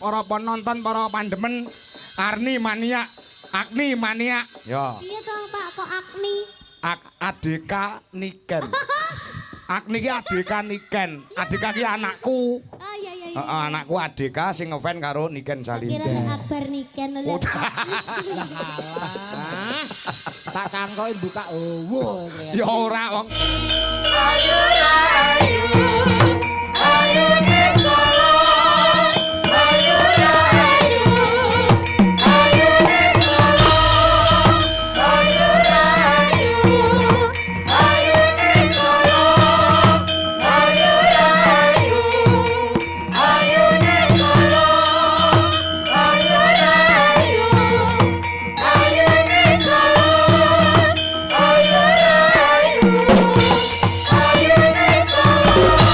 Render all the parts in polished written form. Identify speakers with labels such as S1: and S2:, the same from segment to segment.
S1: para penonton, para pandemen Arni Mania, Agni Mania. Ya.
S2: Iya dong Pak, kok Agni?
S1: Adeka Niken. Agni ki Adeka Niken. Adeka ki anakku.
S2: Oh iya iya.
S1: Heeh, anakku Adeka sing ngefans karo Niken Salinda.
S2: Kira nek Akbar Niken lho.
S3: Tak kangkoki buka owo.
S1: Ya ora wong.
S4: Ayu rayu, ayu di Solo, ayu rayu, ayu di Solo, ayu rayu, ayu di Solo, ayu rayu, ayu di Solo, ayu rayu, ayu di Solo, ayu rayu. Ayu di Solo.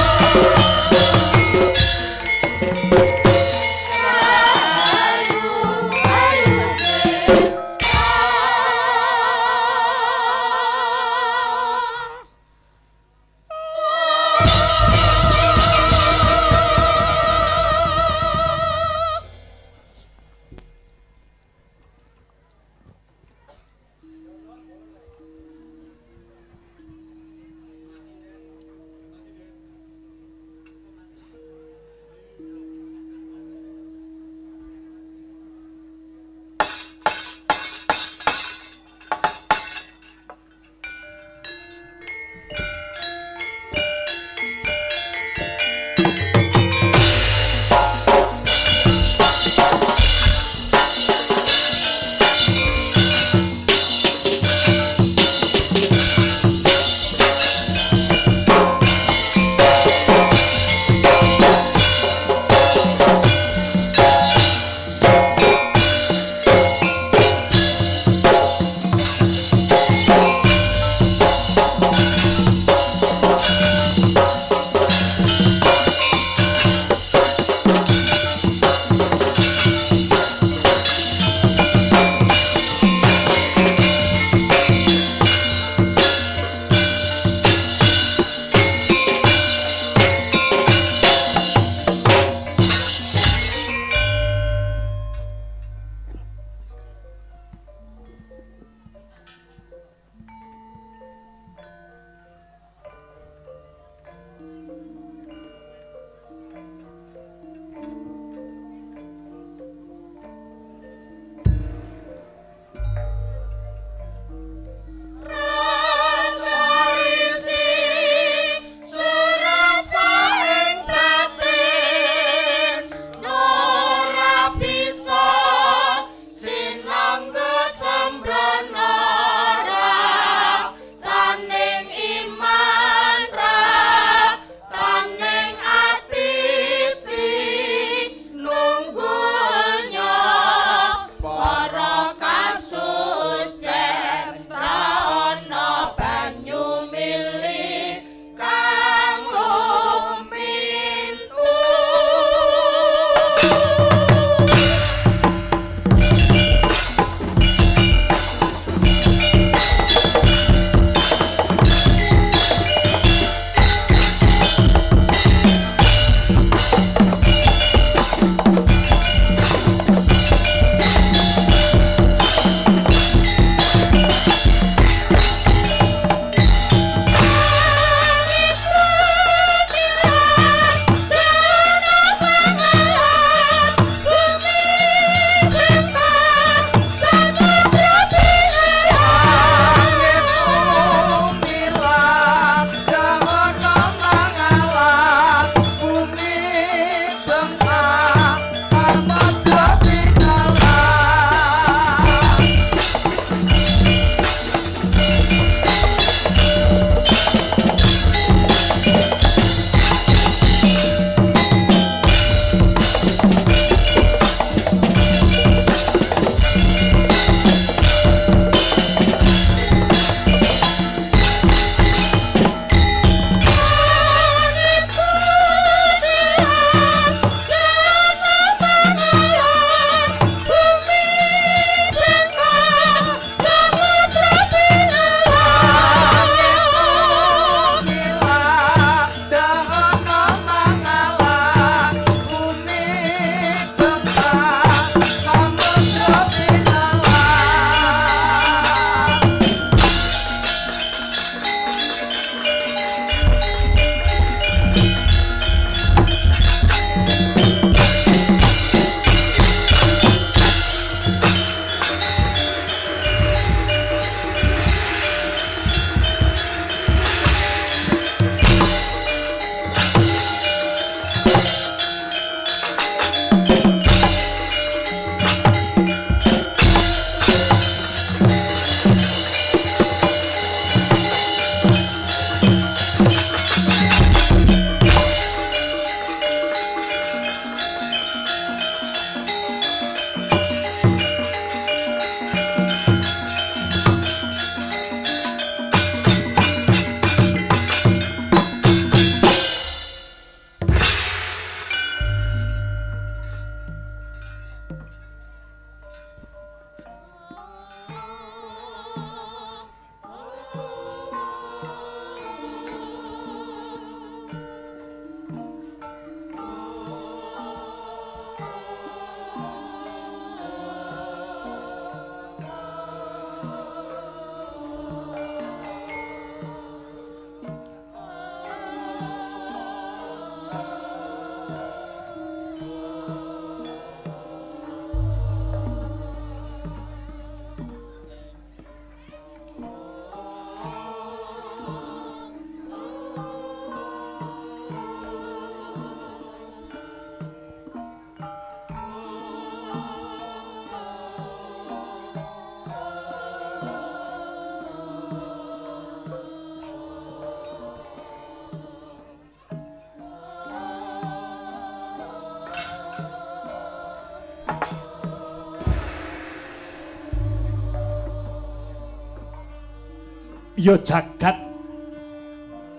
S5: ya jagat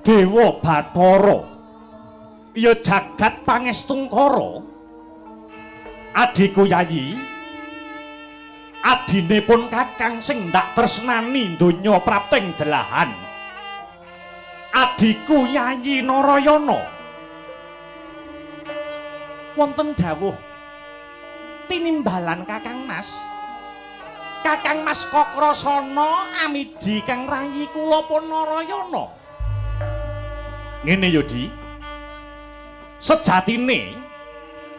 S5: Dewa Bathara, ya jagat Pangestungkara. Adiku Yayi, adinipun Kakang sing ndak tresnani donya prapting delahan. Adiku Yayi Narayana. Wonten dawuh tinimbalan Kakang Mas. Kakang Mas Kakrasana amiji kang rayi kula pun Narayana. Ngene yo Di.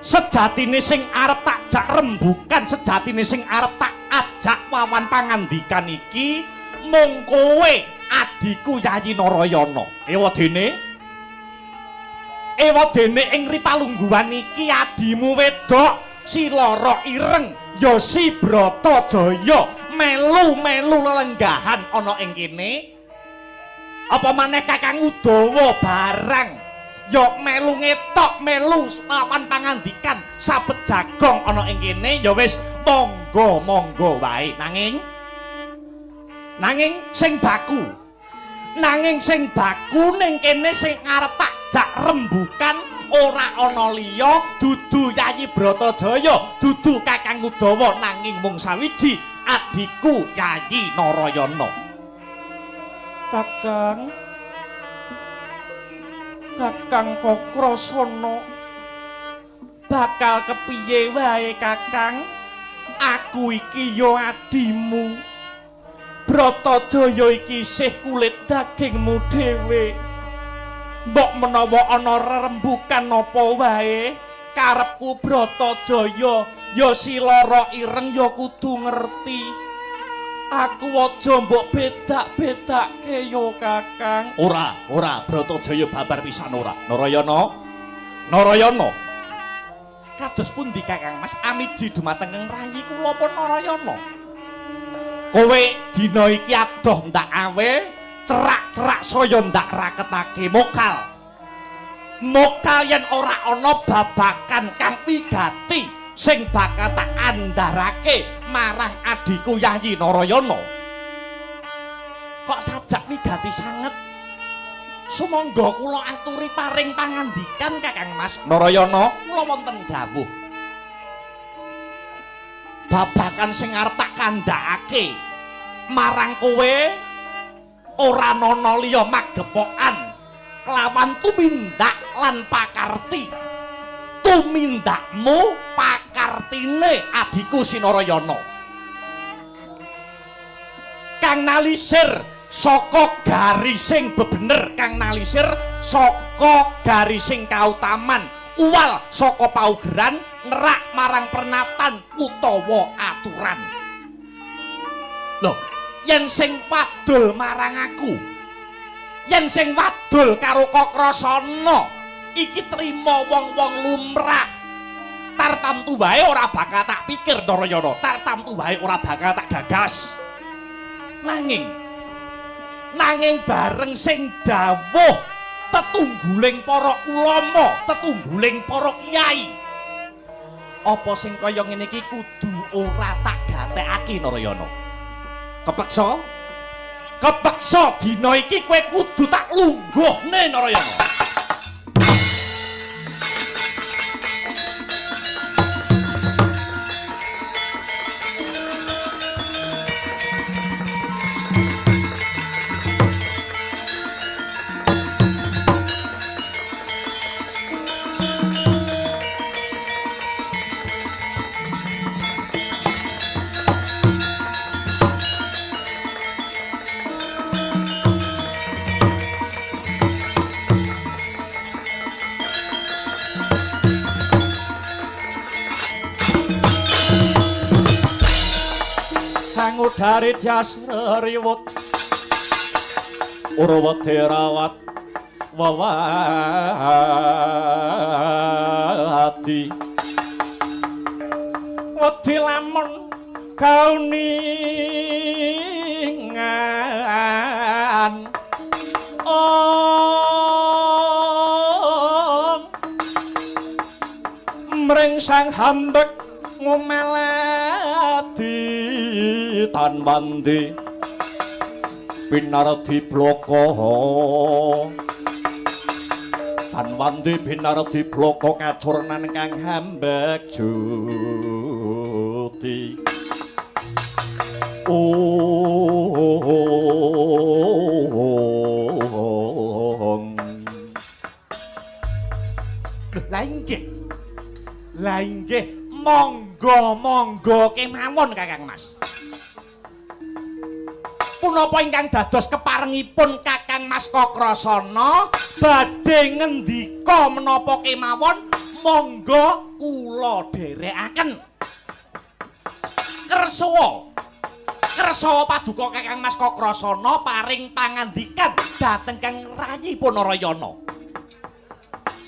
S5: Sejatine sing arep tak jak rembukan, sejatine sing arep tak ajak wawan pangandikan iki mung kowe adiku Yayi Narayana. Ewadene ing ripalungguhan iki adimu wedok si Lara Ireng ya si Bratajaya melu-melu lelenggahan ana ing kene. Apa maneh Kakang Udawa barang ya melu ngetok melu lawan pangandikan sabet jagong ana ing kene ya wis monggo wae nanging sing baku ning kene sing arep tak jak rembukan ora ana liya dudu Yayi Bratajaya dudu Kakang Udawa nanging mung sawiji adiku Yayi Narayana. Kakang Kakrasana bakal kepiye wae Kakang, aku iki ya adimu. Bratajaya iki isih kulit dagingmu dhewe. Mbok menawa ana rerembukan apa wae karepku Bratajaya ya si Lara Ireng ya kudu ngerti. Aku aja mbok bedak-bedakke ya Kakang. Ora Bratajaya babar pisan ora. Narayana. Kados pundi Kakang Mas amiji dumateng rayi kula pun Narayana. Kowe dina iki adoh ndak awe, cerak-cerak saya ndak raketake mokal yen ora ana babakan kang wigati sing bakal tak andharake marang adiku Yayi Narayana. Kok sajak wigati sanget. Sumangga kula aturi paring pangandikan Kakang Mas. Narayana, kula wonten dawuh. Babakan sing arep tak kandhakake marang kowe ora ana liya magepokan kelawan tumindak lan pakarti. Tumindakmu pakartine adiku Sinarayana kang nalisir saka garising bebener, kang nalisir saka garising kautaman, uwal saka paugeran, nerak marang pernatan utawa aturan. Loh, yen sing wadul marang aku, yen sing wadul karo Kakrasana iki trima wong-wong lumrah. Tartamtu wae ora bakal tak pikir Narayana, tartamtu wae ora bakal tak gagas. Nanging bareng sing dawuh tetungguling para ulama, tetungguling para kiai, apa sing kaya ngene iki kudu ora tak gatekake Narayana. Kepeksa dina iki kowe kudu tak lungguhne Narayana. Dari jasra riwut urwati rawat wawati wedi lamun kauningan mring sang hambek ngumelati tan mandi Pinardi bloko Tanwandi pinardi bloko kacurnan kang hambek juti Lah inggih monggo kemawon Kakang Mas. Punapa ingkang dados keparengipun Kakang Mas Kokrasana badhe ngendika menapa kemawon monggo kula dherekaken. Kersawa paduka Kakang Mas Kokrasana paring pangandikan dhateng Kang Rayipun Narayana.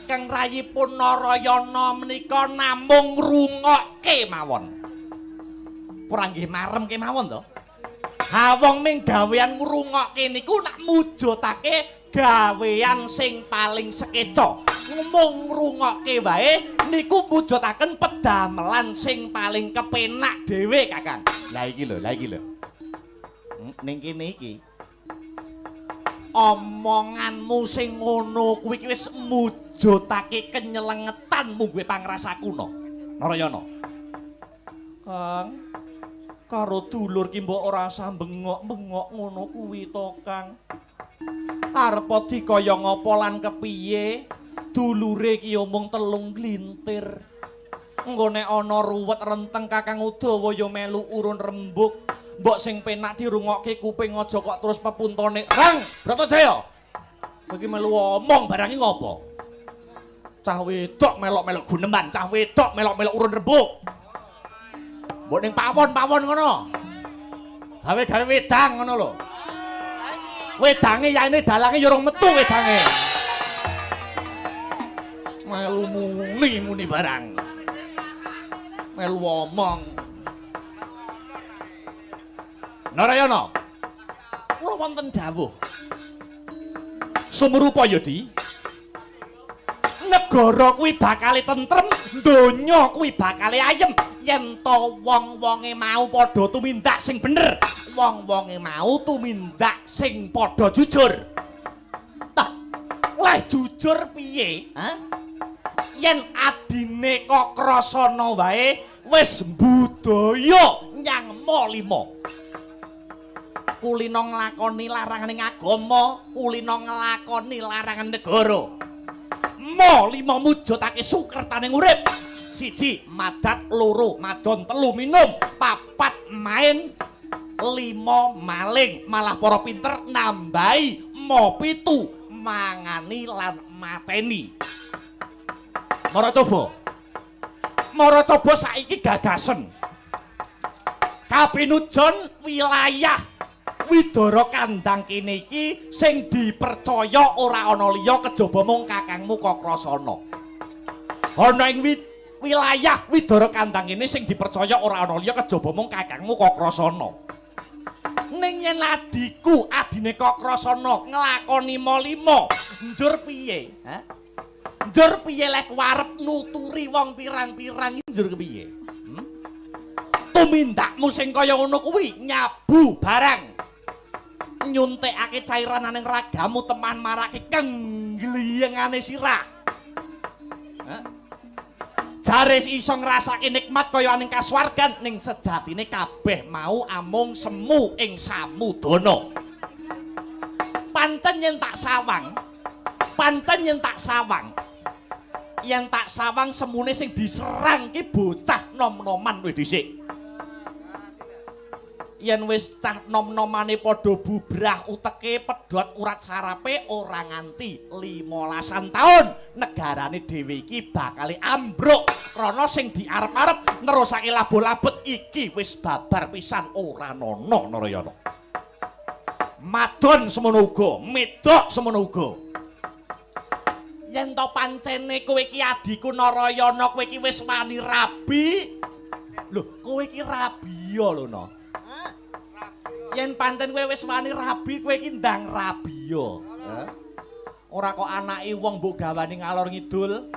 S5: Kang Rayipun Narayana menika namung ngrungokke mawon. Ora nggih marem kemawon to? Ha wong ming gawean ngrungokke niku nak mujudake gawean sing paling sekeca. Mung ngrungokke wae niku mujudaken pedamelan sing paling kepenak dhewe Kakang. Lah iki lho. Ning kene iki. Omonganmu sing ngono kuwi wis mujudake kenyelengetan mungguhe pangrasa kuna. Narayana. Kang, karo dulur ki mbok ora usah bengok-bengok ngono kuwi to, Kang. Arep dikaya ngapa lan kepiye? Dulure ki omong telung glintir. Engko nek ana ruwet renteng Kakang Udawa ya melu urun rembug. Mbok sing penak dirungokke kuping aja kok terus pepuntone. Rang, Bratajaya. Kowe iki melu omong barang iki ngopo? Cah wedok melok-melok guneman, cah wedok melok-melok urun rembug. Mbok ning pawon-pawon ngono. Gawe-gawe wedang ngono lho. Wedange yaene dalange ya urung metu wedange. Melu muni barang. Melu omong. Narayana. Kula wonten dawuh. Sumrupa ya, Di. Negara kuwi bakal tentrem, donya kuwi bakal ayem yen to wong-wonge mau padha tumindak sing bener. Wong-wonge mau tumindak sing padha jujur. Tah, leh jujur piye? Hah? Yen adine Kokrasana wae wis mbudaya nyang Malima. Kulina nglakoni laranganing agama, kulina nglakoni larangan negara. Malima mujudake sukertaning urip. 1 madat, 2 madon, 3 minum, 4 main, 5 maling, malah para pinter nambahi mo 7 mangani lan mateni. Mara coba saiki gagasen. Kapinujon wilayah Widara Kandang kene iki sing dipercaya ora ana liya kejaba mung Kakangmu Kokrasana. Ana ing wilayah Widara Kandang kene sing dipercaya ora ana liya kejaba mung Kakangmu Kokrasana. Ning yen adiku adine Kokrasana nglakoni Malima, njur piye? Hah? Njur piye lek arep nuturi wong pirang-pirang njur kepiye? Tumindakmu sing kaya ngono kuwi nyabu barang. Nyuntekake cairan ning ragamu teman marake kengliyengane sirah. Jare iso ngrasake nikmat kaya ning kasuwargan ning sejatine kabeh mau amung semu ing samudana. Pancen yen tak sawang. Yen tak sawang semune sing diserang ki bocah nom-noman wis dhisik. Yen wis cah nom-nomane padha bubrah uteke pedhot urat sarape ora nganti 15-an taun negarane dhewe iki bakal ambruk krana sing diarep-arep nerusake labo-labet iki wis babar pisan ora nono Narayana. Madon semono uga, medok semono uga. Yen to pancene kowe iki adiku Narayana, kowe iki wis wani rabi. Lho, kowe iki rabia lho no. Yen pancen kowe wis wani rabi, kowe iki ndang rabia. Ora kok anake wong mbok gawane ngalor ngidul,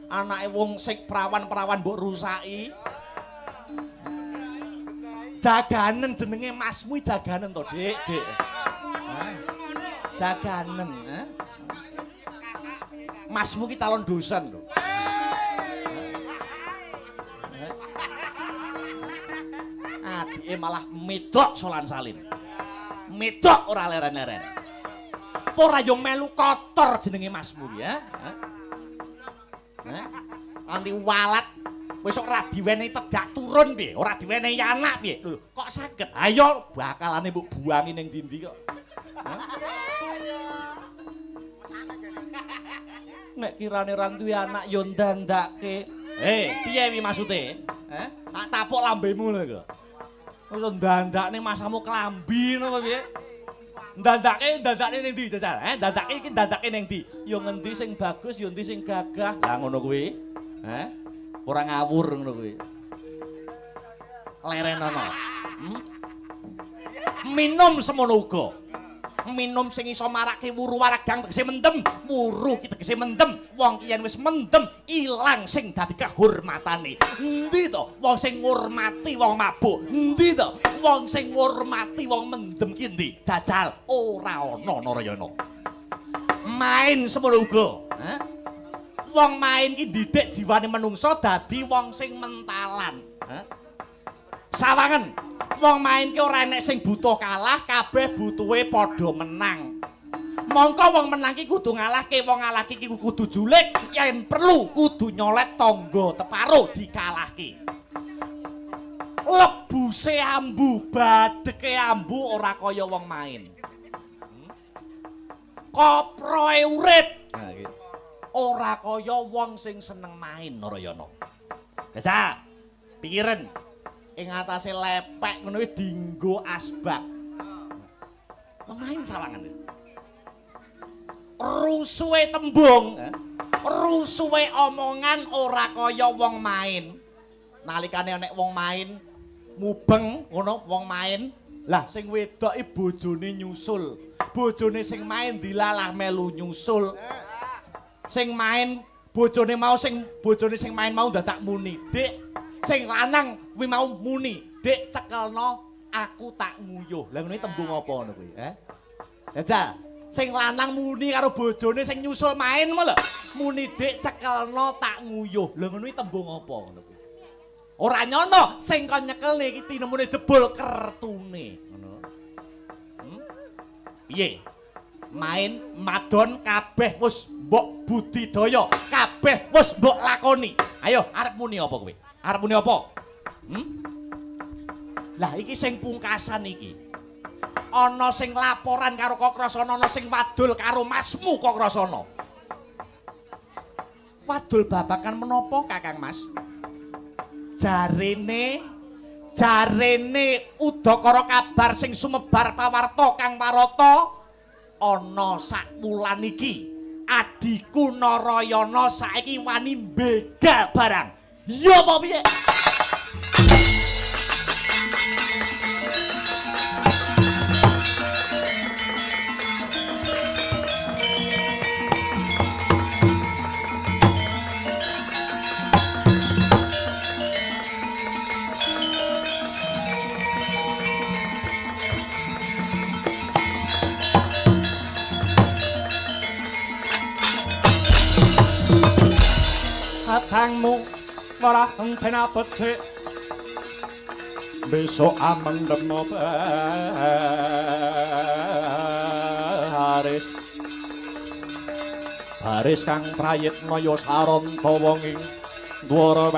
S5: anake wong sing prawan-prawan mbok rusaki. Jaganen jenenge masmu jaganen to, Dik, Dik. Jaganen, Masmu ki calon dosen lho. Adike malah medok Solan Salim. Medok ora leren-leren. Ora yo melu kotor jenenge Masmu ya. Anti walat wis ora diwenehi tedak turun piye, ora diwenehi anak piye. Lho, kok saged? Ayo bakalane mbok buangi ning ndi kok. Nek kirane ra duwe anak yo ndandake. Piye wi maksude? Tak tapuk lambemu lho kok. Wis ndandakne masamu klambi napa piye? Ndandake ning ndi jajal? Ndandake iki ndandake ning ndi? Ya ngendi sing bagus, ya endi sing gagah. Lah ngono kuwi. Ora ngawur ngono kuwi. Lerenono. Minum semono uga. Minum sing iso marake wuru waragang tegese mendem, wuru ki tegese mendem. Wong ki yen wis mendem ilang sing dadi kehormatane. Endi to wong sing ngurmati wong mabuk? Endi to wong sing ngurmati wong mendem ki endi? Jajal ora ana Narayana. Main semono uga, wong main ki didik jiwane menungsa dadi wong sing mentalan. Sawangen, wong main ki ora enek sing butuh kalah, kabeh butuhe padha menang. Mongko wong menang ki kudu ngalahke, wong ngalahke ki kudu julik, yen perlu kudu nyolet tangga teparo dikalahke. Lebuse ambu, badheke ambu ora kaya wong main. Koproe urip. Nah iki. Ora kaya wong sing seneng main Narayana. Desa, pikiren. Ing atase lepek ngono kuwi dienggo asbak. Main sawangan. Rusuhe tembung, rusuhe omongan ora kaya wong main. Nalikane nek wong main mubeng ngono wong main, lah sing wedok iki bojone nyusul. Bojone sing main dilalah melu nyusul. Sing main bojone mau sing main mau dadak muni, "Dik, sing lanang kuwi mau muni, "Dik, cekelno aku tak nguyuh." Lah ngene tembung apa ngono kuwi, Jajal, sing lanang muni karo bojone sing nyusul main lho. Muni, "Dik, cekelno tak nguyuh." Lah ngono kuwi tembung apa ngono kuwi? Ora nyono, sing kon nyekelne iki tinemune jebul kertune, ngono. Piye? Main madon kabeh wis mbok budidaya, kabeh wis mbok lakoni. Ayo, arep muni apa kowe? Arep muni apa? Lah iki sing pungkasan iki. Ana sing laporan karo Kokrasana, ana sing wadul karo Masmu Kokrasana. Wadul babakan menapa, Kakang Mas? Jarene udakara kabar sing sumebar pawarta Kang Marata ana sak wulan iki adiku Narayana saiki wani begal barang. Ya apa piye? Atangmu ora entena becik besok amendem baris kang prayitna ya saranta wong ing dwara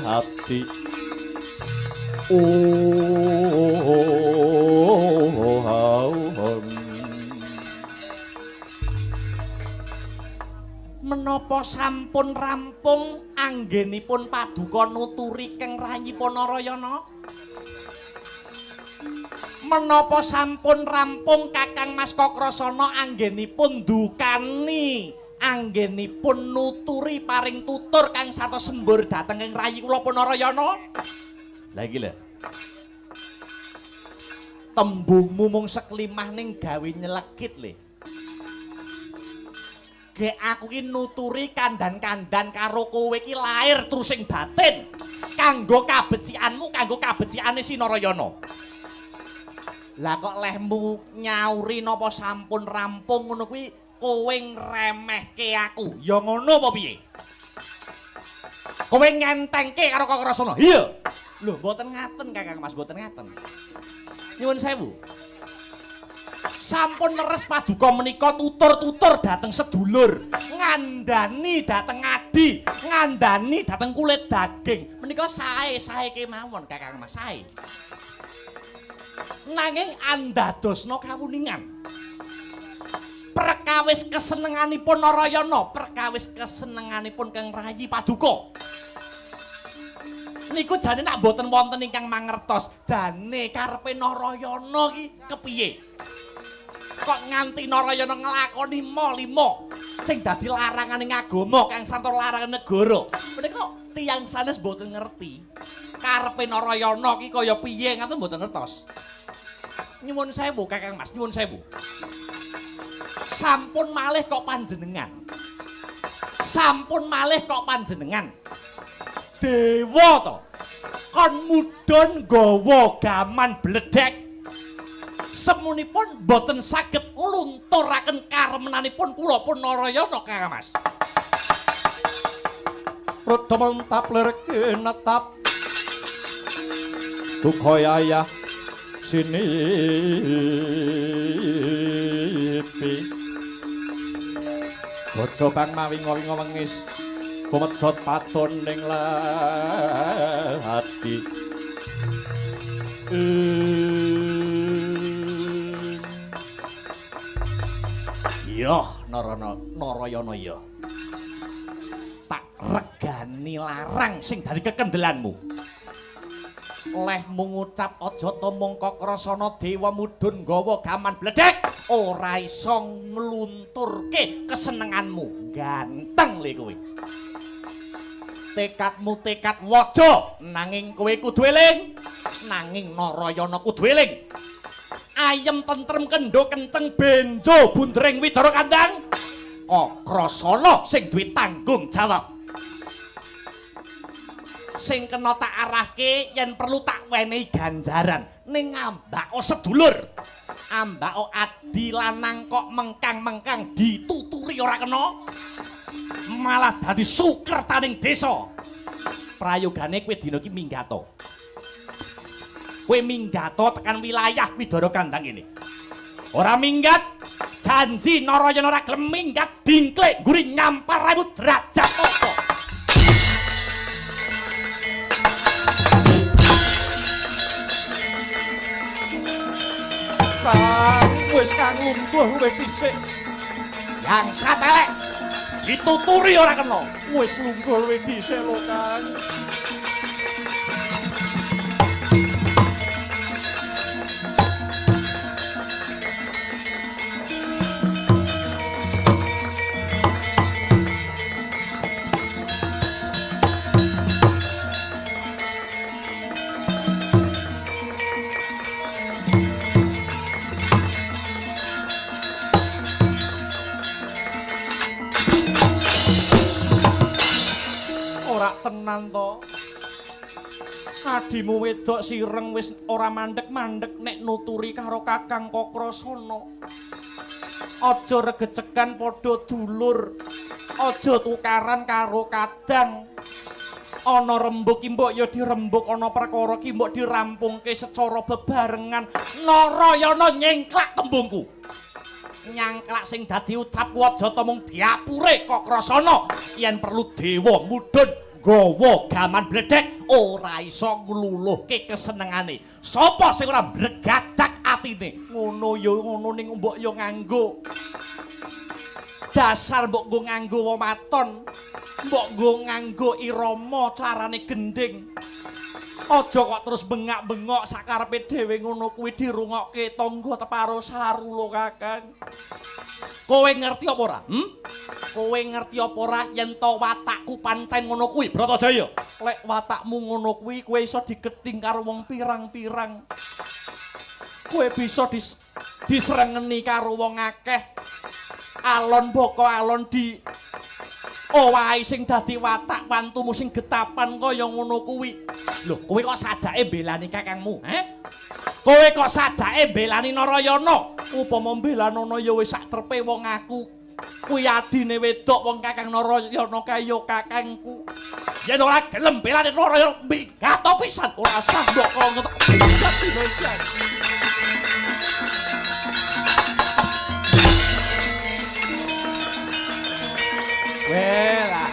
S5: hati menapa sampun rampung anggenipun paduka nuturi Kang Rayipun Narayana? Menapa sampun rampung Kakang Mas Kokrasana anggenipun dukani, anggenipun nuturi paring tutur kang sarta sembur dhateng ing rayi kula pun Narayana? Lah iki lho. Tembungmu mung seklimah ning gawe nyelekit le. Ge aku ki nuturi kandan-kandan karo kowe ki lair terus sing batin kanggo kabecikanmu, kanggo kabecikane si Narayana. Lah kok lehmu nyauri napa sampun rampung ngono kuwi kowe ngremehke aku. Ya ngono apa piye? Kowe ngentengke karo Kok Rasana. Iya. Lho mboten ngaten Kakang Mas, mboten ngaten. Nyuwun sewu. Sampun leres paduka menika tutur-tutur dateng sedulur, ngandani dateng adi, ngandani dateng kulit daging. Menika sae-sae kemawon Kakang Mas, sae. Nanging andadosna kawuningan. Perkawis kesenenganipun Narayana, perkawis kesenenganipun Kang Rayi Paduka. Niku jane nak boten wonten ingkang mangertos, jane karepe Narayana iki kepiye? Kok nganti Narayana nglakoni limo sing dadi laranganing agama kang santur larangan negara. Menika tiyang sanes boten ngerti. Karepe Narayana iki kaya piye ngaten boten ngertos. Nyuwun sewu Kakang Mas, nyuwun sewu. Sampun malih kok panjenengan. Sampun malih kok panjenengan. Dewa to. Kon mudhun nggawa gaman bledhek. Semunipun boten saged nglunturaken karemenanipun kula pun Narayana Kakang Mas. Rudamon taplerke natap. Tukhoyaya sinipi. Bojo bang mawinga-winga wengis kumedhot paton ning lati. Yoh Narayana ya. Tak regani larang sing dadi kekendelanmu. Lehmu ngucap aja ta mung Kok Rasana dewa mudhun nggawa gaman bledhek ora iso nglunturke kesenenganmu. Ganteng le kowe. Tekadmu tekad waja nanging kowe kudu eling. Nanging Narayana kudu eling. Ayem tentrem kendo kenceng benjo bundring widara kandang. Kok Rasana sing duwe tanggung jawab. Sing kena tak arahke yen perlu tak wenehi ganjaran ning ambako sedulur. Ambako adi lanang kok mengkang-mengkang dituturi ora kena. Malah dadi sukertaning desa. Prayogane kowe dina iki minggato. Kowe minggato tekan wilayah Widara Kandang ini. Ora minggat, janji Narayana ora gelem minggat dingklek guri nyampar rambut derajat apa. Kang wis kang lungguh wis dhisik. Yang satelek dituturi ora kena. Wis lungguh wis dhisik lho, Kang. Tenan to. Adimu wedok sireng wis ora mandhek-mandhek nek nuturi karo Kakang Kok Rasana. Aja regecekan padha dulur. Aja tukaran karo kadang. Ana rembug ki mbok ya dirembug, ana perkara ki mbok dirampungke secara bebarengan. Narayana nyengklak tembungku. Nyangklak sing dadi ucapku aja ta mung diapure Kok Rasana. Yen perlu dewa mudhun nggawa gaman bledhek ora iso ngluluhke kesenengane. Sapa sing ora mbregadak atine? Ngono ya ngono ning mbok ya nganggo. Dasar mbok nggo nganggo wematon. Mbok nggo nganggo irama carane gending. Aja kok terus bengak-bengok sakarepe dhewe ngono kuwi dirungokke tangga teparo saru lho Kakang. Kowe ngerti apa ora? Kowe ngerti apa ora yen to watakku pancen ngono kuwi, Bratajaya? Lek watakmu ngono kuwi kowe iso diketing karo wong pirang-pirang. Kowe bisa disrengeni karo wong akeh. Alon boko alon di owahi sing dadi watak wantumu sing getapan kaya ngono kuwi. Lho, kowe kok sajake mbelani kakangmu, he? Kowe kok sajake mbelani Narayana. Upama mbelanana ya wis sak trepe wong aku. Kuwi adine wedok wong Kakang Narayana kaya kakangku. Yen ora gelem belani Narayana minggato pisan ora sah mbok kok Wela.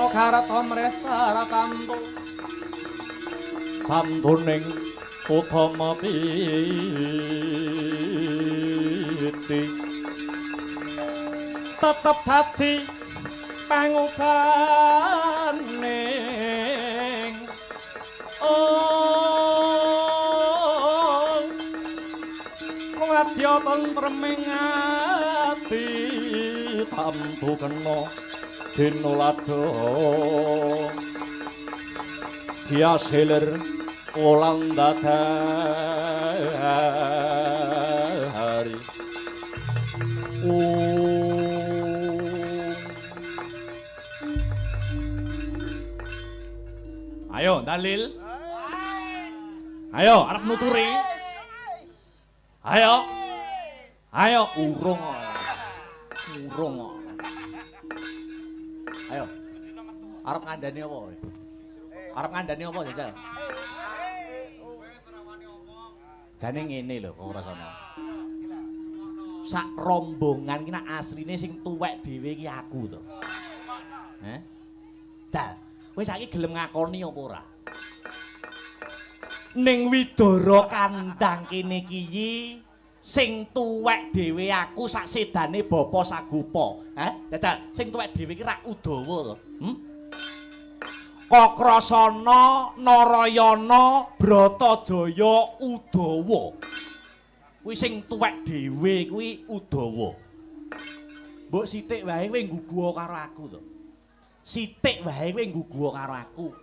S5: Karata mresta ratanto tantuning utama piti tetep dadi pangusaning radya tentreming ati tamtu kena dinolado dia seler ulang dadari ayo dalil ayo arep nuturi ayo urung ayo arep ngandani apa kowe arep ngandani apa jajal jane ngene lho kok rasane sak rombongan ki nak asline sing tuwek dhewe ki aku to Jal kowe saiki gelem ngakoni apa ora ning Widara kandhang kene iki sing tuwek dhewe aku sak sedane bapa Sagopa. Jajal, sing tuwek dhewe iki rak Udawa to. Kakrasana, Narayana, Bratajaya, Udawa. Kuwi sing tuwek dhewe kuwi Udawa. Mbok sithik wae kowe nggugu karo aku to. Sithik wae kowe nggugu karo aku.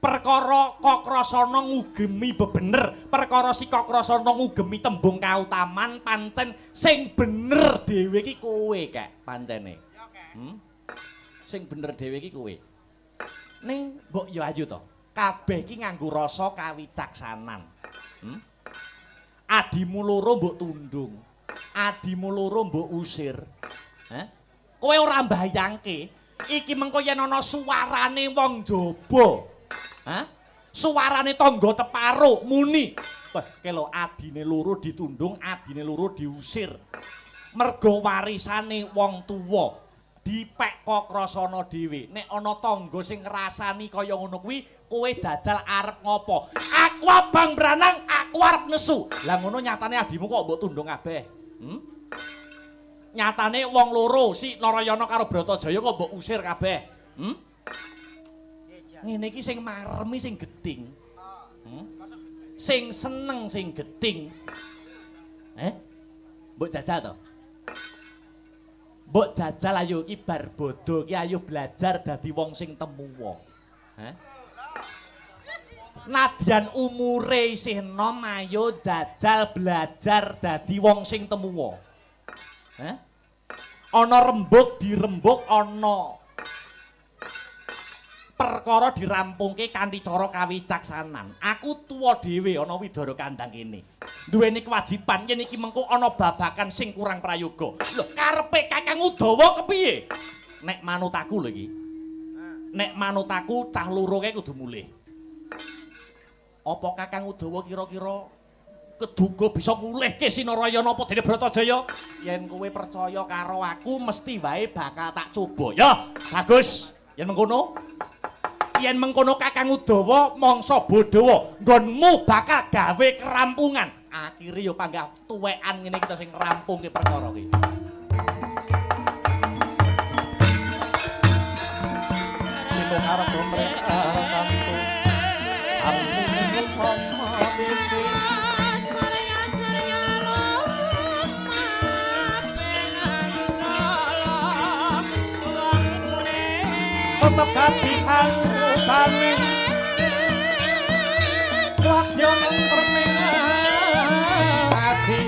S5: Perkara Kakrasana ngugemi bebener, perkara si Kakrasana ngugemi tembung kautaman pancen sing bener dhewe iki kowe kek pancene. Sing bener dhewe iki kowe. Ning mbok yo ayu to. Kabeh iki nganggo rasa kawicaksanan. Adimu loro mbok tundung. Adimu loro mbok usir. Kowe ora mbayangke iki mengko yen ana suarane wong jaba. Suarane tangga teparo muni. Wah, kelo adine loro ditundung, adine loro diusir. Merga warisane wong tuwa dipek Kakrasana dhewe. Nek ana tangga sing ngrasani kaya ngono kuwi, kowe jajal arep ngopo? Aku abang branang, aku arep nesu. Lah ngono nyatane adimu kok mbok tundung kabeh. Nyatane wong loro si Narayana karo Bratajaya kok mbok usir kabeh. Ngene iki sing maremi sing gedhing. Sing seneng sing gedhing. Mbok jajal to. Mbok jajal ayo iki bar bodho iki ayo belajar dadi wong sing temuwa. Nadyan umure isih enom ayo jajal belajar dadi wong sing temuwa. Ana rembug dirembug ana perkara dirampungke kanthi cara kawicaksanan. Aku tuwa dhewe ana Widara kandhang kene. Duweni kewajiban yen iki mengko ana babakan sing kurang prayoga. Lho, karepe Kakang Udawa kepiye? Nek manut aku lho iki. Nek manut aku cah loro kae kudu mulih. Apa Kakang Udawa kira-kira keduga bisa ngulihke Sinarayana apa dene Bratajaya? Yen kowe percaya karo aku mesti wae bakal tak coba. Ya, bagus. Yen mengkono Kakang Udawa mangsa Badawa nggonmu bakal gawe kerampungan akhire yo panggah tuwekan ngene kita sing rampungke perkara iki. Sing arep mereka tantu ampun komo dise tetep katihan utami wakil permengan hati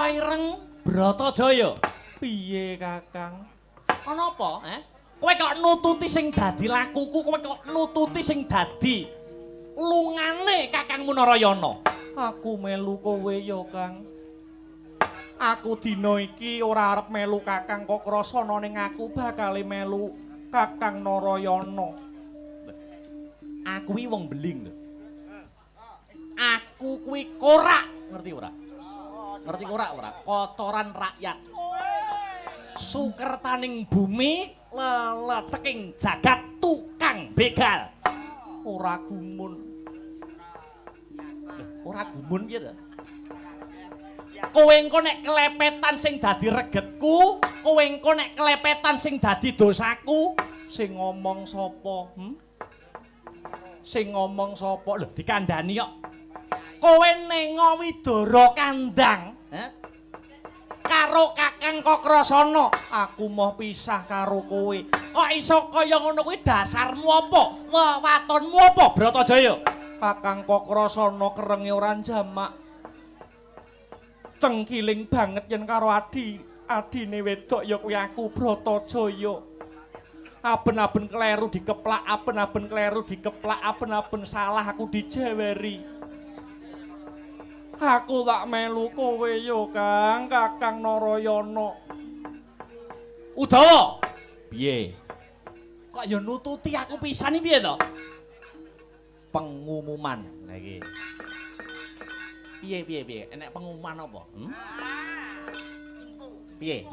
S5: ora ireng Bratajaya. Piye Kakang? Ana apa, Kowe kok nututi sing dadi lakuku, kowe kok nututi sing dadi lungane Kakangmu Narayana. Aku melu kowe ya, Kang. Aku dina iki ora arep melu Kakang Kokrasana ning aku bakal melu Kakang Narayana. Aku kuwi wong beling lho. Aku kuwi korak, ngerti ora? Ngerti ora? Kotoran rakyat. Sukertaning bumi, leleteking jagat tukang begal. Ora gumun. Ora gumun piye to? Kowe engko nek kelepetan sing dadi regetku, kowe engko nek kelepetan sing dadi dosaku, sing ngomong sapa? Sing ngomong sapa? Lho dikandhani kok. Kowe nengo Widara kandhang, karo Kakang Kokrasana, aku mau pisah karo kowe. Kok iso kaya ngono kuwi dasarmu apa? Wewatonmu apa, Bratajaya? Kakang Kokrasana kerenge ora jamak. Cengkiling banget yen karo adine wedok ya kuwi aku Bratajaya. Aben-aben kleru dikeplak, aben-aben kleru dikeplak, aben-aben salah aku dijeweri. Aku tak melu kowe yo Kang, Kakang Narayana. Udawa. Piye? Kok ya nututi aku pisan iki piye to? Pengumuman. Lah iki. Piye? Enek pengumuman apa? Piye?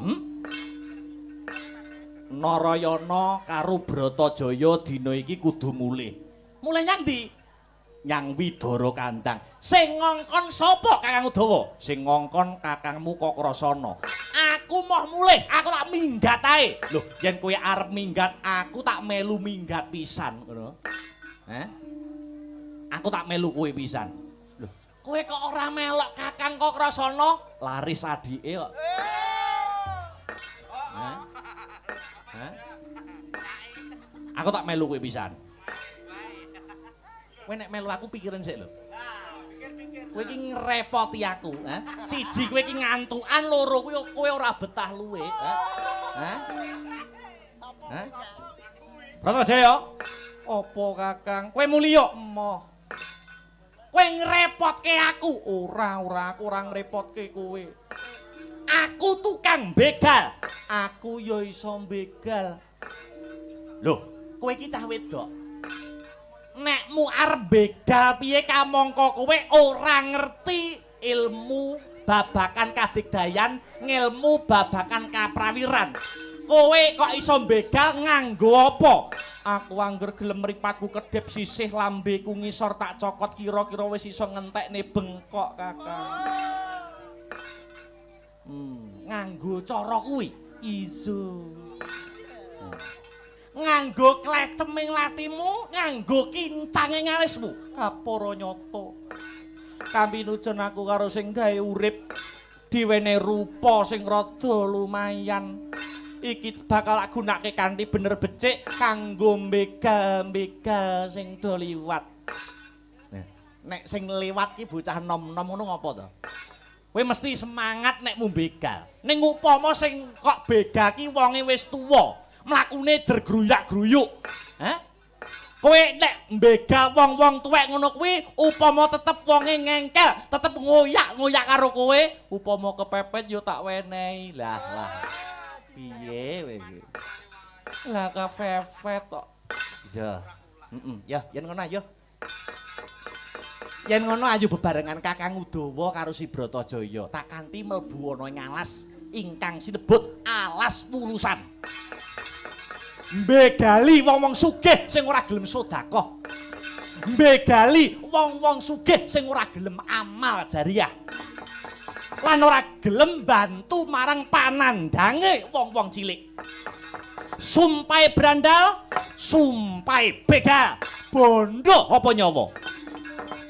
S5: Narayana karo Bratajaya dina iki kudu mulih. Mulih nyang ndi? Nyang Widara kandhang. Sing ngongkon sapa Kakang Udawa? Sing ngongkon Kakangmu Kokrasana. Aku moh mulih, aku tak minggat ae. Lho, yen kowe arep minggat, aku tak melu minggat pisan, ngono. Aku tak melu kowe pisan. Lho, kowe kok ora melok Kakang Kokrasana? Laris adike kok. Aku tak melu kowe pisan. Kowe nek melu aku pikiran sik lho. Kowe iki ngrepoti aku, Siji kowe iki ngantukan, loro kowe ora betah luwe, Bratajaya. Apa Kakang? Kowe mulya emoh. Kowe ngrepotke aku. Ora, aku ora ngrepotke kowe. Aku tukang begal. Aku ya iso begal. Lho, kowe iki cah wedok. Nekmu arep begal piye kamangka kowe ora ngerti ilmu babakan kadigdayan, ngilmu babakan kaprawiran. Kowe kok iso begal nganggo apa? Aku angger gelem mripatku kedhep sisih lambeku ngisor tak cokot kira-kira wis iso ngentekne bengkok, Kakang. Nganggo cara kuwi iso. Nganggo kleceming latimu, nganggo kincanging alismu, kapara nyata. Kaminujen aku karo sing gawe urip diwene rupa sing rada lumayan. Iki bakal aku gunakake kanthi bener becik kanggo begal-begal sing do liwat. Nek sing liwat ki bocah nom-nom ngono ngopo to? Kowe mesti semangat nek mu begal. Ning upama sing kok begal ki wonge wis tuwa, mlakune jer gruyak-gruyuk. Kowe nek begal wong-wong tuwek ngono kuwi upama tetep wonge ngengkel, tetep ngoyak-ngoyak karo kowe, upama kepepet yo tak wenehi. Lah. Piye kowe iki? Lah kepepet tok. Ya. Ya, yen ngono ayo. Yen ngono ayo bebarengan Kakang Udawa karo si Bratajaya. Tak kanthi mlebu ana ing alas ingkang sinebut Alas Wulusan. Mbegali wong-wong sugih sing ora gelem sedekah. Mbegali wong-wong sugih sing ora gelem amal jariah. Lan ora gelem bantu marang panandange wong-wong cilik. Sumpahe brandal, sumpahe begal. Bondo apa nyawa?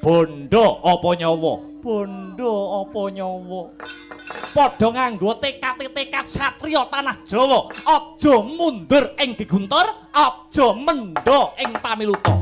S5: Bondo apa nyawa? Bondo apa nyawa? Padha nganggo tekad-tekad satriya tanah Jawa. Aja mundur ing geguntur, aja mendha ing pamiluta.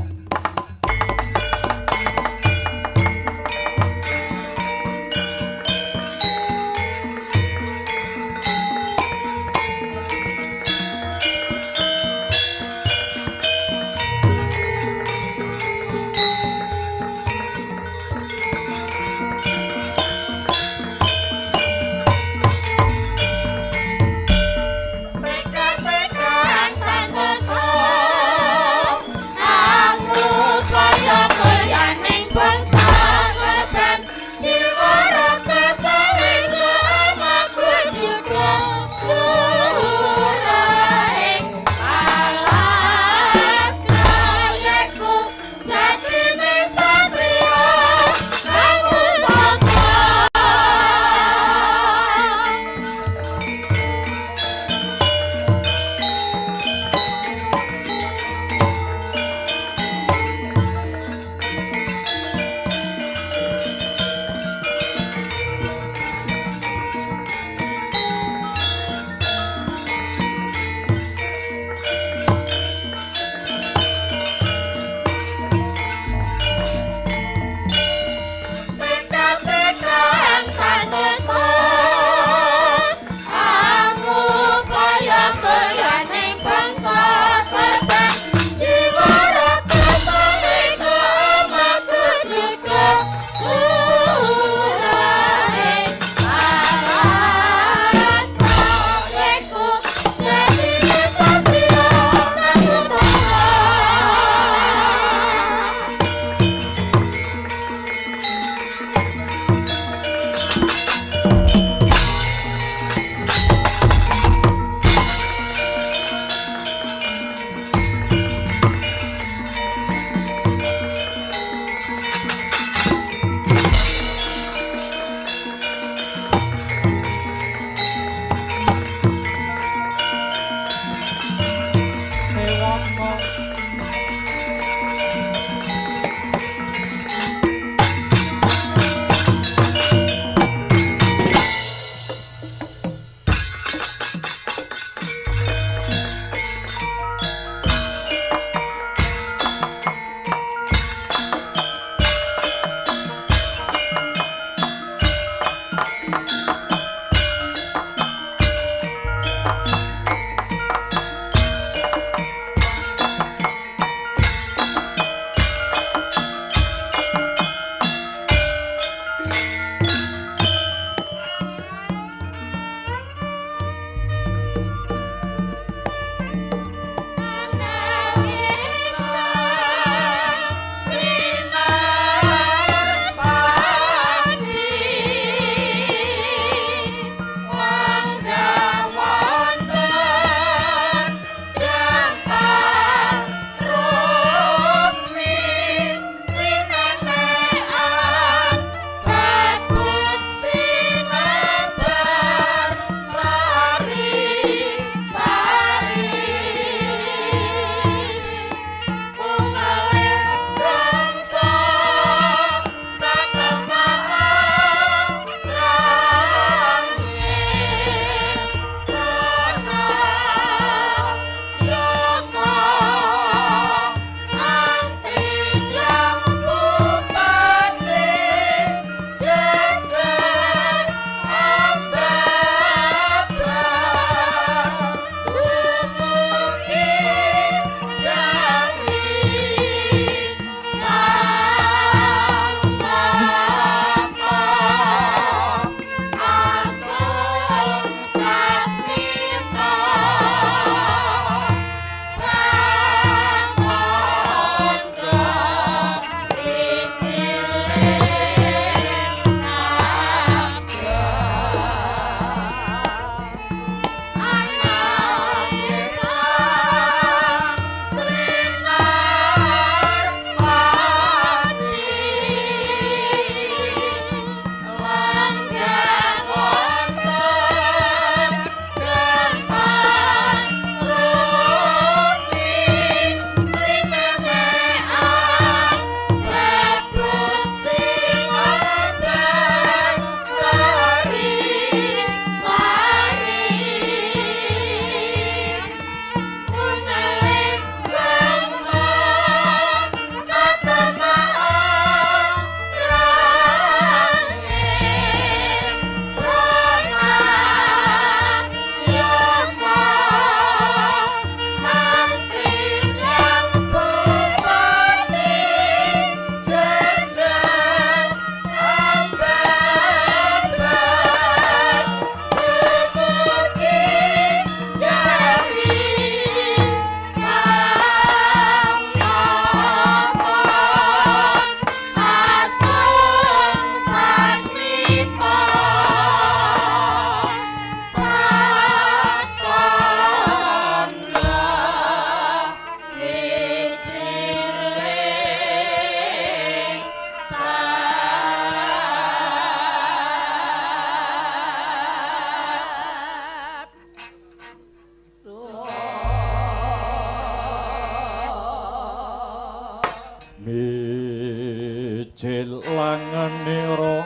S5: jelangenira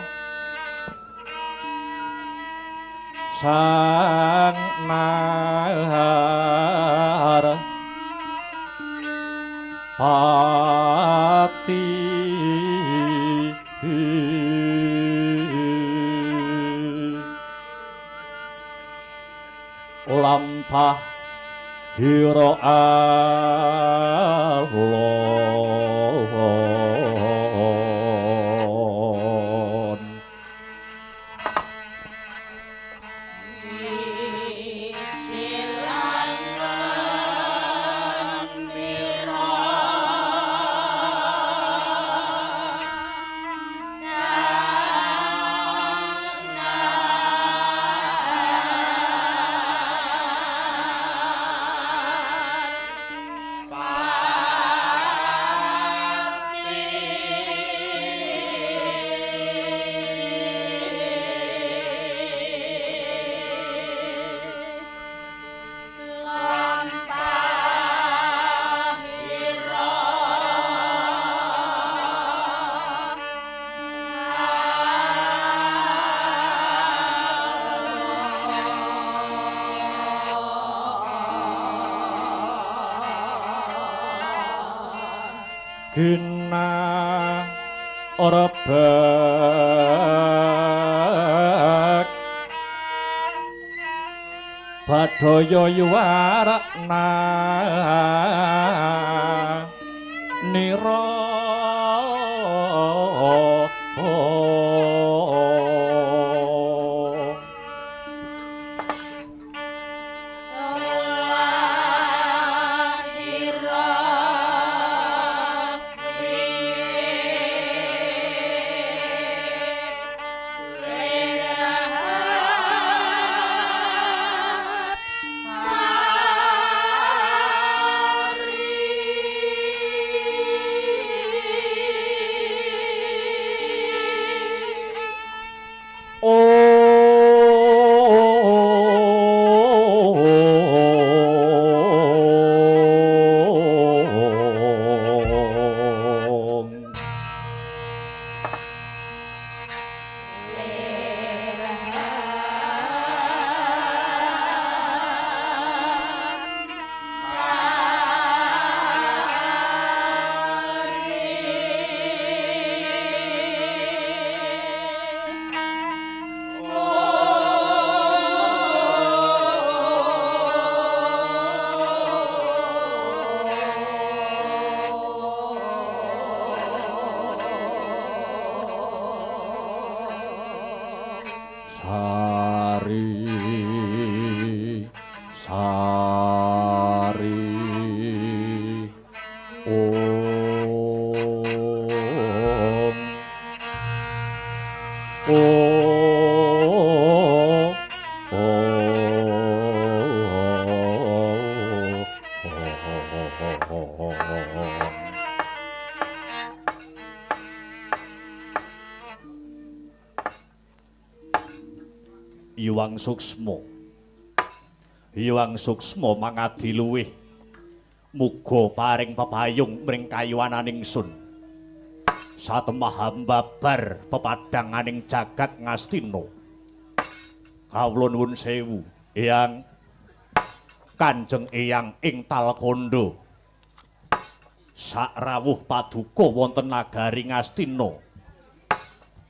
S5: sang nahar pati lampah hira alon Gina orebek Badaya yuwarna nira Hyang Suksma mangadi luwih muga paring pepayung mring kayuwananing sun satemah hambabar pepadanganing jagat Ngastina kawula nuwun sewu Hyang Kanjeng Eyang ing Talkanda sak rawuh paduka wonten nagari Ngastina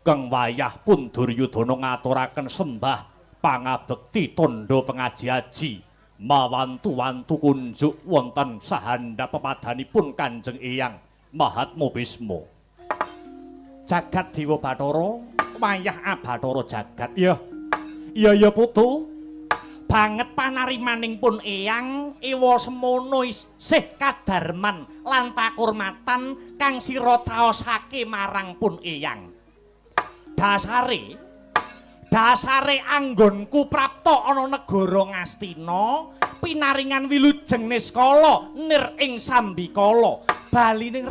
S5: kang wayah pun Duryudana ngaturaken sembah pangabekti tandha pengaji-aji mawantu-wantu kunjuk wonten sahandhap pepadanipun Kanjeng Eyang Mahatma Bisma. Jagat Dewa Bathara wayah Abathara jagat. Ya putu. Banget panarimaning pun Eyang ewa semono isih kadarman lan pakurmatan kang sira caosake marang pun Eyang. Dasare anggonku prapta ana negara Ngastina pinaringan wilujeng niskala nir ing sambikala balining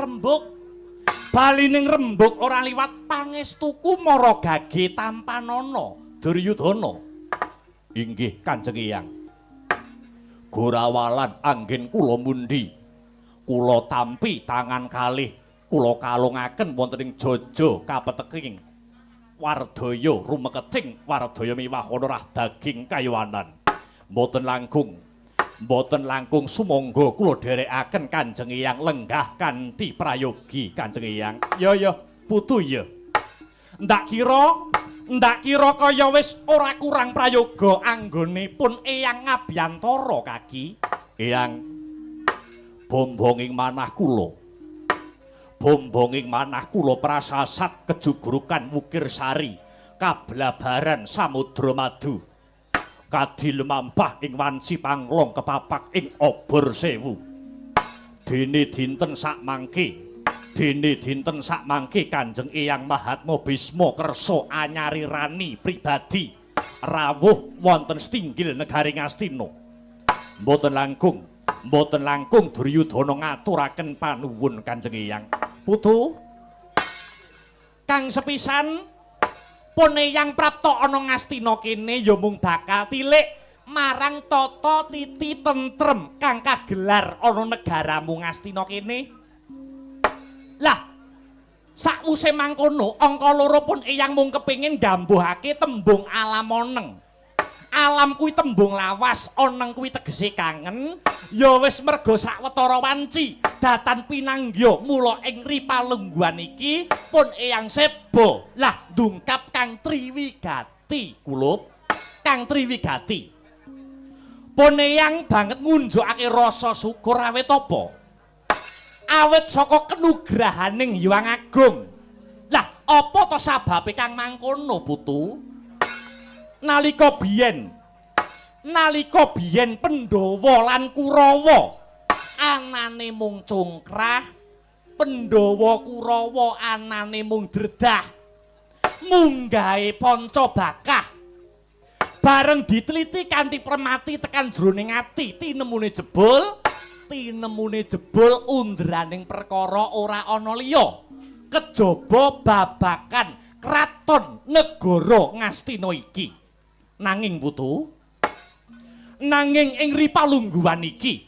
S5: rembug ora liwat pangestuku mara gage tampanana Duryudana. Inggih Kanjeng Eyang Gorawalan anggen kula mundi kula tampi tangan kalih kula kalungaken wonten ing Jaja kapeteking Wardaya rumeketing Wardaya miwah honorah daging kayuwanan. Mboten langkung sumangga kula dherekaken Kanjeng Eyang lenggah kanthi prayogi Kanjeng Eyang. Ya putu ya. Ndak kira kaya wis ora kurang prayoga anggonipun Eyang Ngabiyantara kaki. Eyang bombonging manah prasasat kejugurukan Wukir Sari kablabaran Samudra Madu kadilemampah ing wanci panglong kepapak ing obor sewu dene dinten sakmangke Kanjeng Eyang Mahatma Bisma kersa anyari rani pribadi rawuh wonten setinggil negari Ngastina. Mboten langkung Duryudana ngaturaken panuwun Kanjeng Eyang. Putu kang sepisan pun Eyang prapta ana Ngastina kene ya mung bakal tilik marang tata titi tentrem kang kagelar ana negaramu Ngastina kene. Lah sakwuse mangkono angka loro pun Eyang mung kepengin ndambuhake tembung alam oneng. Alam kuwi tembung lawas, oneng kuwi tegese kangen. Ya wis merga sawetara wanci datan pinanggya mula ing ripalungguhan iki pun Eyang seba lah ndungkap Kang Triwigati kulup Kang Triwigati pun Eyang banget ngunjukake rasa syukur awet apa awet saka kenugrahaning Hyang Agung. Lah apa to sababe kang mangkono putu? Nalika biyen Pandhawa lan Kurawa anane mung cungkrah, Pandhawa Kurawa anane mung dredah, munggahe Pancabakah. Bareng diteliti kanthi permati tekan jroning ati, tinemune jebul undraning perkara ora ana liya kejaba babakan kraton negara Ngastina iki. Nanging putu, nanging ing ripalungguhan iki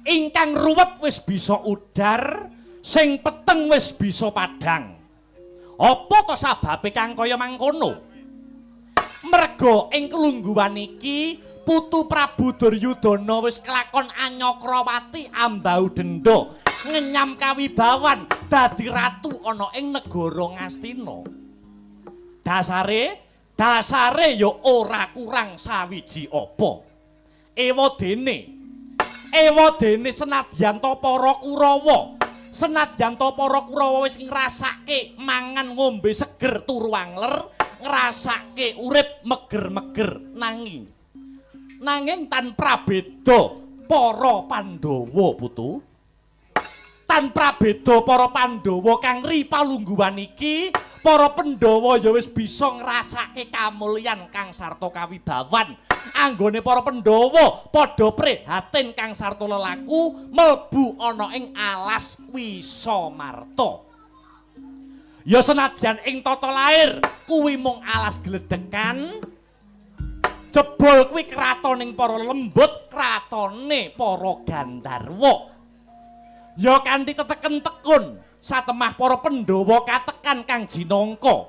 S5: ingkang ruwet wis bisa udar, sing peteng wis bisa padhang. Apa to sababe kang kaya mangkono? Merga ing kelungguhan iki Putu Prabu Duryudana wis kelakon Anyakrawati ambau denda ngenyam kawibawan dadi ratu ana ing negara Ngastina. Dasare ya ora kurang sawiji apa. Ewa dene senadyan ta para Kurawa wis ngrasake mangan ngombe seger turu angler, ngrasake urip meger-meger nanging tanpa beda para Pandhawa putu. Tanpa beda para Pandhawa kang ripalungguhan iki, para Pandhawa ya wis bisa ngrasake kamulyan kang sarta kawibawan. Anggone para Pandhawa padha prihatin kang sarta lelaku mlebu ana ing alas Wisamarta. Ya senadyan ing tata lair kuwi mung alas gledekan, jebul kuwi kratoning para lembut, kratone para Gandharwa. Ya kanthi teteken tekun satemah para Pandhawa katekan kang jinangka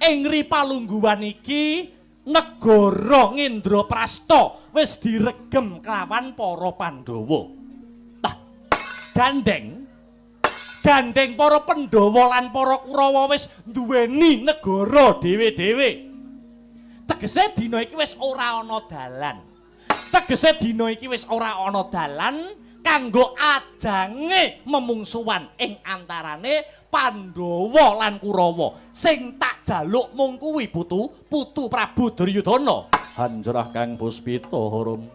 S5: ing ripalungguhan iki negara Ngendraprasta wis diregem kelawan para Pandhawa. Tah gandeng para Pandhawa lan para Kurawa wis duweni negara dhewe-dhewe. Tegese dina iki wis ora ana dalan kanggo ajange memungsuhan ing antarane Pandhawa lan Kurawa. Sing tak jaluk mung kuwi Putu Prabu Duryudana. Hanjrah Kang Puspita Harum.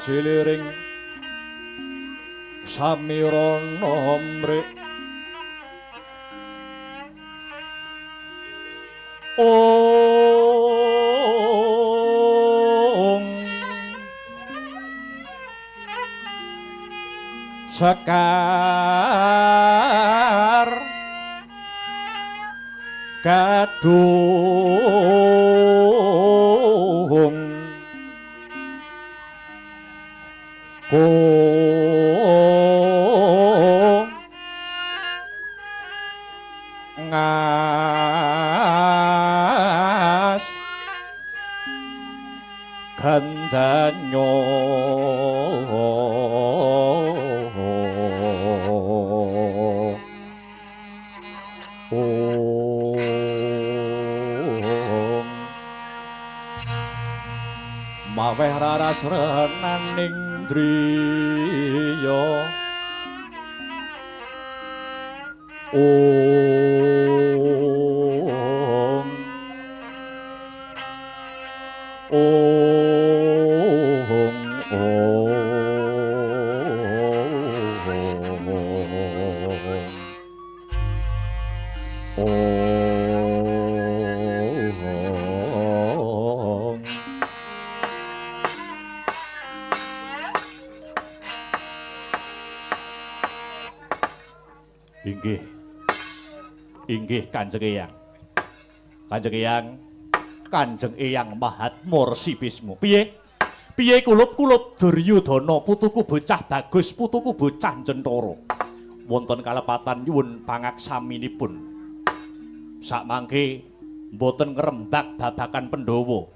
S5: Kasiliring samirana mrek Sekar kadung ngas gandanyo maweh raras renaning driya Inggih Kanjeng Eyang. Kanjeng Eyang, Kanjeng Eyang Mahatmur Sibismu. Piye? Piye kulup-kulup Duryudana putuku bocah bagus, putuku bocah Jentara. Wonten kalepatan nyuwun pangaksaminipun. Sakmangke mboten ngrembak babakan Pandhawa.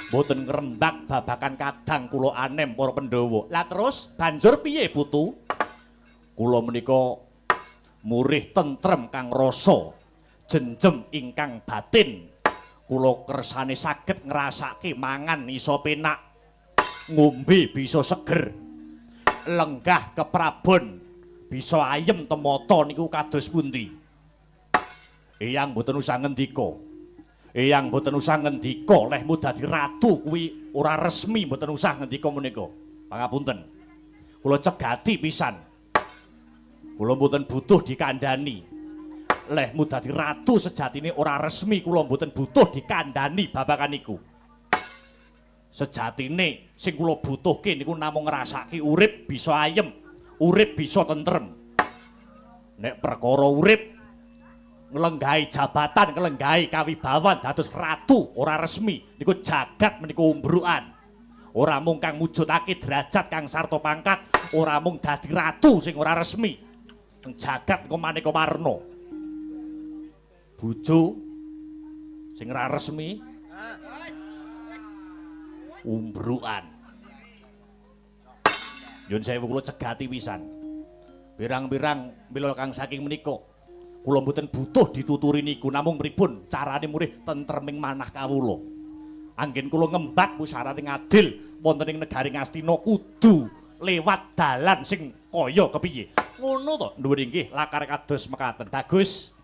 S5: Mboten ngrembak babakan kadang kula anem para Pandhawa. Lah terus banjur piye putu? Kula menika murih tentrem kang rasa jenjem ingkang batin kula kersane saged ngrasake mangan iso penak ngombe bisa seger lenggah keprabon bisa ayem temata niku kados pundi Eyang mboten usah ngendika Eyang mboten usah ngendika lehmu dadi ratu kuwi ora resmi mboten usah ngendika menika pangapunten kula cegati pisan kula mboten butuh dikandhani lehmu dadi ratu sejatine ora resmi kula mboten butuh dikandhani babakan niku. Sejatine sing kula butuhke niku namung ngrasake urip bisa ayem, urip bisa tentrem. Nek perkara urip nglenggahi jabatan, nglenggahi kawibawan dados ratu ora resmi niku jagat menika umbrukan. Ora mung kang mujudake derajat kang sarta pangkat, ora mung dadi ratu sing ora resmi. Jagat engko maneka warna. Bojo sing ora resmi umbrukan. Nyun sewu kula cegati pisan. Pirang-pirang mila kang saking menika kula mboten butuh dituturi niku namung pripun carane murih tentreming manah kawula. Anggen kula ngembat pusarane ngadil wonten ing negari Ngastina kudu lewat dalan sing kaya kepiye. Ngono to nduwun inggih lakar kados mekaten. Bagus.